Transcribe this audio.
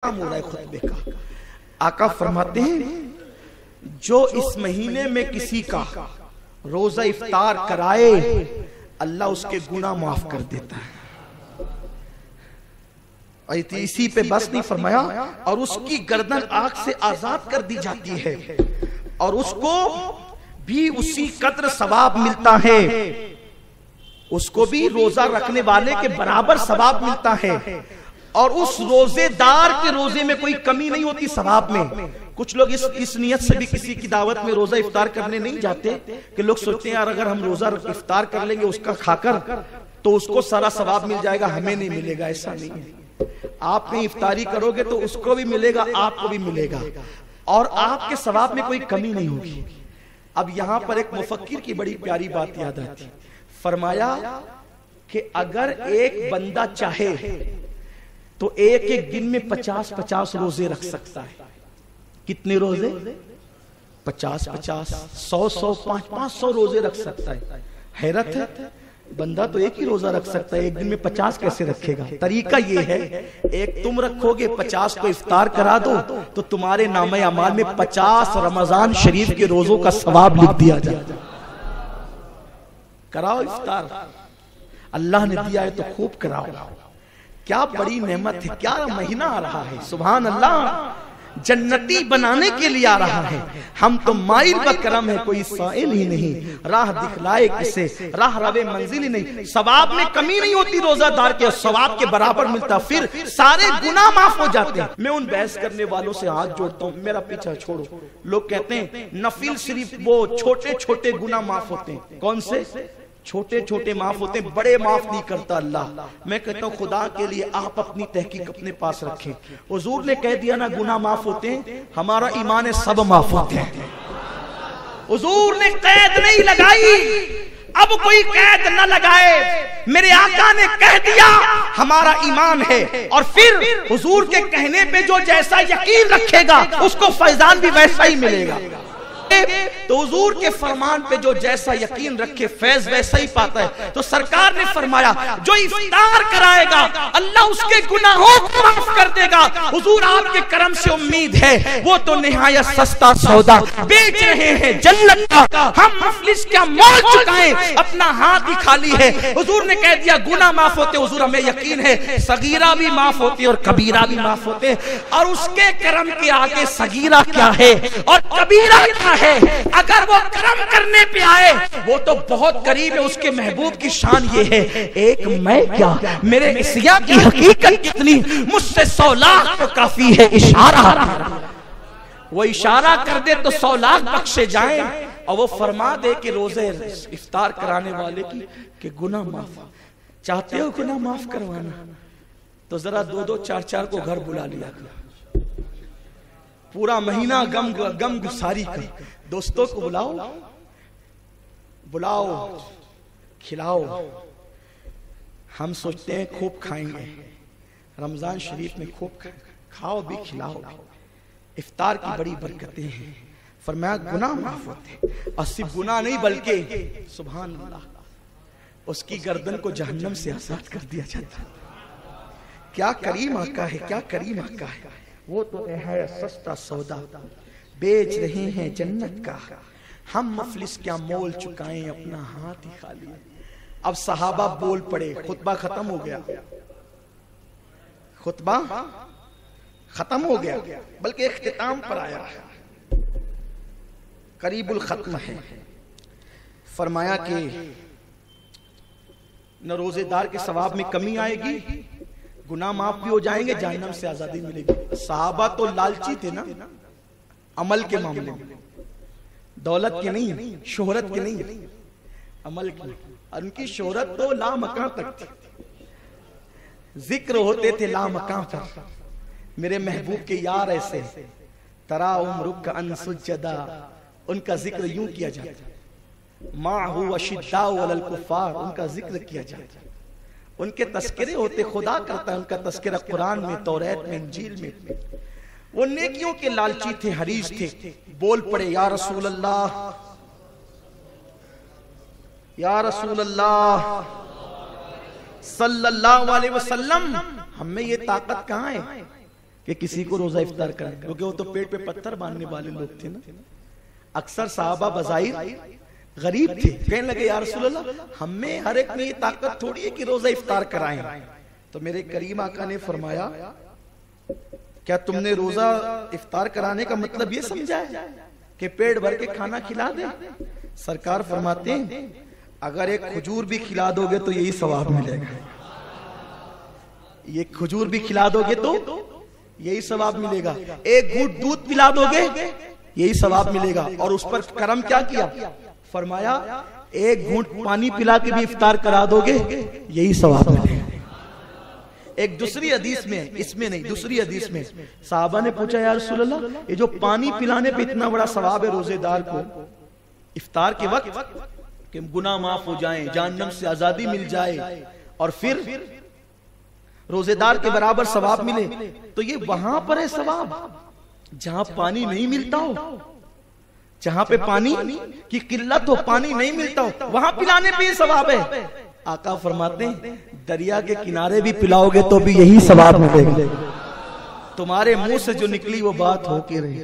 हो रहा है खुतबे का। आका फरमाते हैं जो इस महीने में किसी का रोजा इफ्तार कराए अल्लाह उसके गुनाह माफ कर देता है। इसी पे बस नहीं फरमाया और उसकी गर्दन आग से आजाद कर दी जाती है और उसको भी उसी कद्र सवाब मिलता है, उसको भी रोजा रखने वाले के बराबर सवाब मिलता है और उस रोजेदार के रोजे में कोई कमी नहीं होती सवाब में। कुछ लोग इस नियत से भी किसी की दावत में रोजा इफ्तार करने नहीं जाते कि लोग सोचते हैं यार अगर हम रोजा इफ्तार कर लेंगे उसका खाकर तो उसको सारा सवाब मिल जाएगा, हमें नहीं मिलेगा। ऐसा नहीं है, आप कहीं इफ्तारी करोगे तो उसको भी मिलेगा, आपको भी मिलेगा और आपके सवाब में कोई कमी नहीं होगी। अब यहां पर एक मुफक्किर की बड़ी प्यारी बात याद आती, फरमाया कि अगर एक बंदा चाहे तो एक एक दिन में 50-50 रोजे रख सकता है। कितने रोजे? 50-50, 100-100, 500 रोजे रख सकता है। हैरत है, बंदा तो एक ही रोजा रख सकता है, एक दिन में 50 कैसे रखेगा? तरीका ये है, एक तुम रखोगे, 50 को इफ्तार करा दो तो तुम्हारे नामे अमाल में 50 रमजान शरीफ के रोजों का सवाब लिख दिया जाए। कराओ इफ्तार, अल्लाह ने दिया है तो खूब कराओ। क्या बड़ी नेमत है, क्या महीना आ रहा है, सुभान अल्लाह, जन्नती बनाने के लिए आ रहा है। हम तो माइल बकरम है, कोई साइल ही नहीं, राह दिखलाए किसे, राह रवे मंजिल ही नहीं। सवाब में कमी नहीं होती रोजादार के, सवाब के बराबर मिलता, फिर सारे गुनाह माफ हो जाते हैं। मैं उन बहस करने वालों से हाथ जोड़ता हूँ, मेरा पीछा छोड़ो। लोग कहते हैं नफिल सिर्फ वो छोटे छोटे गुनाह माफ होते हैं। कौन से छोटे छोटे माफ होते हैं, बड़े माफ नहीं करता अल्लाह। मैं कहता हूँ खुदा के लिए आप अपनी तहकीक अपने पास रखें। हुजूर ने कह दिया ना गुनाह माफ होते हैं, हमारा ईमान है सब माफ होते हैं। हुजूर ने कैद नहीं लगाई, अब कोई कैद न लगाए, मेरे आका ने कह दिया हमारा ईमान है। और फिर हुजूर के कहने पे जो जैसा यकीन रखेगा उसको फैजान भी वैसा ही मिलेगा। तो हुजूर के फरमान पे जो जैसा यकीन रखे फैज वैसा ही पाता है। तो सरकार ने फरमाया जो इफ्तार कराएगा अल्लाह उसके गुनाहों को माफ कर देगा। हुजूर आपके करम से उम्मीद है, वो तो निहायत सस्ता सौदा बेच रहे हैं जन्नत का, हम मुफलिस क्या मोल चुकाएं, अपना हाथ ही खाली है। हुजूर ने कह दिया गुनाह माफ होते, हुजूर हमें यकीन है सगीरा भी माफ होती है और कबीरा भी माफ होते हैं। और उसके करम के आगे सगीरा क्या है और कबीरा क्या है, अगर वो करम करने पे आए वो तो बहुत करीब है। उसके महबूब की शान ये है, एक मैं क्या मेरे इसिया की हकीकत कितनी, मुझसे 100 लाख तो काफी है इशारा। वो इशारा कर दे तो 100 लाख बख्शे जाएं और वो फरमा दे कि रोजे इफ्तार कराने वाले की कि गुनाह माफ। चाहते हो गुनाह माफ करवाना तो जरा 2-2, 4-4 को घर बुला लिया करो, पूरा महीना गम गुसारी कर, दोस्तों को बुलाओ खिलाओ। हम सोचते हैं खूब खाएंगे, रमजान शरीफ में खूब खाओ भी खिलाओ भी। इफ्तार की बड़ी बरकतें हैं, फरमाया गुनाह माफ होते और सिर्फ गुनाह नहीं बल्कि सुभान अल्लाह उसकी गर्दन को जहन्नम से आजाद कर दिया जाता। क्या करीम आका है, क्या करीम आका है। वो तो है सस्ता सौदा बेच रहे हैं जन्नत का, हम मुफलिस क्या मोल चुकाएं, अपना हाथ ही खाली। अब सहाबा बोल पड़े, खुतबा खत्म हो गया, खुतबा खत्म हो गया, बल्कि इख्तिताम पर आया है, करीबुल खत्म है। फरमाया कि न रोजेदार के सवाब में कमी आएगी, गुनाह माफ भी हो जाएंगे, जहन्नम से आजादी मिलेगी। सहाबा तो लालची थे ना अमल के मामले में, दौलत के नहीं, शोहरत के नहीं, अमल की। उनकी शोहरत तो लामकां तक थी, जिक्र होते थे लामकां पर। मेरे महबूब के यार ऐसे तरा उम्रुक अनसुजदा, उनका जिक्र यूं किया जाता, माहु वशिद्दाउ अलल कुफार, उनका जिक्र किया जाता। उनके तस्करे होते, खुदा करता है उनका तस्करा कुरान में, तौरात में, इंजील में। वो नेकियों के लालची थे, हरीस थे। बोल पड़े या रसूल अल्लाह, या रसूल अल्लाह सल्लल्लाहु अलैहि वसल्लम, हमें ये ताकत कहाँ है, कि किसी को रोजा इफ्तार करें, क्योंकि वो तो पेट पे पत्थर बांधने वाले लोग थे ना। अक्सर साहबा बज़ाहिर गरीब थे, कहने लगे या रसूल अल्लाह हमें हर एक में ये ताकत थोड़ी है कि रोजा इफ्तार कराएं। तो मेरे करीम आका ने फरमाया क्या तुमने रोजा इफ्तार कराने का मतलब ये समझा है कि पेट भर के खाना खिला दे? सरकार फरमाते हैं अगर एक खजूर भी खिला दोगे तो यही सवाब मिलेगा, ये खजूर भी खिला दोगे तो यही सवाब मिलेगा, एक घूंट दूध पिला दोगे यही सवाब मिलेगा। और उस पर करम क्या किया? फरमाया एक घूंट पानी पिला के भी इफ्तार करा दोगे यही सवाब मिलेगा। एक दूसरी हदीस में, इसमें नहीं, दूसरी हदीस में साहबा ने पूछा या रसूल अल्लाह ये जो पानी पिलाने पे इतना बड़ा सवाब है रोजेदार को इफ्तार के वक्त कि गुनाह माफ हो जाएं, जहन्नम से आजादी मिल जाए और फिर रोजेदार के बराबर सवाब मिले, तो ये वहां पर है सवाब जहां पानी नहीं मिलता हो, जहां पे पानी की किल्लत हो, पानी नहीं मिलता हो, वहां पिलाने पे ये सवाब है। आका फरमाते हैं दरिया के किनारे भी पिलाओगे तो भी यही सवाब मिलेगा। तुम्हारे मुंह से जो निकली वो बात हो के रही।